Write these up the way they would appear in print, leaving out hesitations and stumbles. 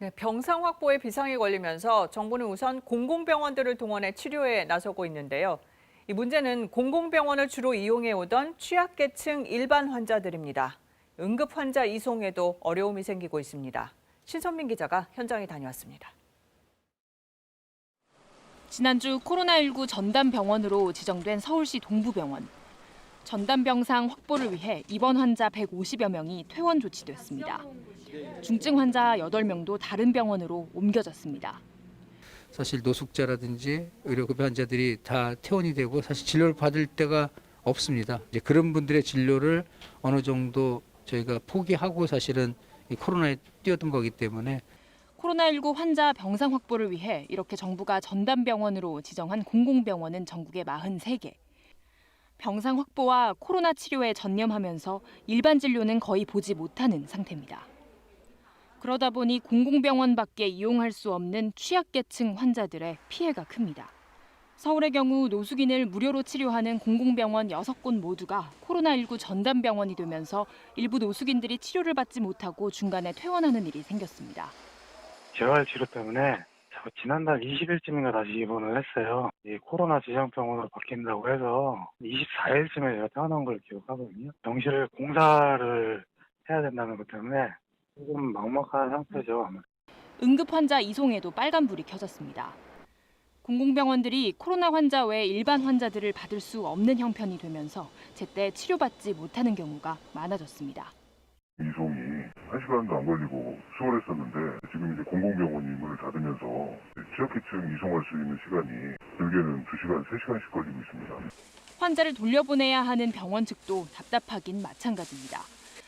네, 병상 확보에 비상이 걸리면서 정부는 우선 공공병원들을 동원해 치료에 나서고 있는데요. 이 문제는 공공병원을 주로 이용해 오던 취약계층 일반 환자들입니다. 응급 환자 이송에도 어려움이 생기고 있습니다. 신선민 기자가 현장에 다녀왔습니다. 지난주 코로나19 전담병원으로 지정된 서울시 동부병원. 전담병상 확보를 위해 입원 환자 150여 명이 퇴원 조치됐습니다. 중증 환자 8명도 다른 병원으로 옮겨졌습니다. 사실 노숙자라든지 의료급여 환자들이 다 퇴원이 되고 사실 진료를 받을 데가 없습니다. 이제 그런 분들의 진료를 어느 정도 저희가 포기하고 사실은 이 코로나에 뛰어든 거기 때문에 코로나19 환자 병상 확보를 위해 이렇게 정부가 전담병원으로 지정한 공공병원은 전국에 43개. 병상 확보와 코로나 치료에 전념하면서 일반 진료는 거의 보지 못하는 상태입니다. 그러다 보니 공공병원밖에 이용할 수 없는 취약계층 환자들의 피해가 큽니다. 서울의 경우 노숙인을 무료로 치료하는 공공병원 6곳 모두가 코로나19 전담병원이 되면서 일부 노숙인들이 치료를 받지 못하고 중간에 퇴원하는 일이 생겼습니다. 재활치료 때문에 지난달 20일쯤인가 다시 입원을 했어요. 이 코로나 지정병원으로 바뀐다고 해서 24일쯤에 제가 퇴원한 걸 기억하거든요. 병실을 공사를 해야 된다는 것 때문에 조금 막막한 상태죠. 응급 환자 이송에도 빨간불이 켜졌습니다. 공공병원들이 코로나 환자 외 일반 환자들을 받을 수 없는 형편이 되면서 제때 치료받지 못하는 경우가 많아졌습니다. 이송이 1시간도 안 걸리고 수월했었는데 지금 이제 공공병원이 문을 닫으면서 취약계층 이송할 수 있는 시간이 길게는 2시간, 3시간씩 걸리고 있습니다. 환자를 돌려보내야 하는 병원 측도 답답하긴 마찬가지입니다.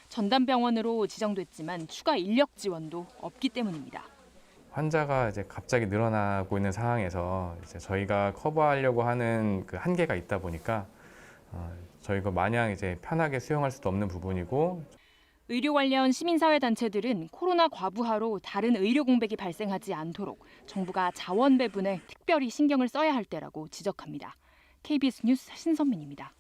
전담병원으로 지정됐지만 추가 인력 지원도 없기 때문입니다. 환자가 이제 갑자기 늘어나고 있는 상황에서 이제 저희가 커버하려고 하는 그 한계가 있다 보니까 저희가 마냥 이제 편하게 수용할 수도 없는 부분이고. 의료 관련 시민사회 단체들은 코로나 과부하로 다른 의료 공백이 발생하지 않도록 정부가 자원 배분에 특별히 신경을 써야 할 때라고 지적합니다. KBS 뉴스 신선민입니다.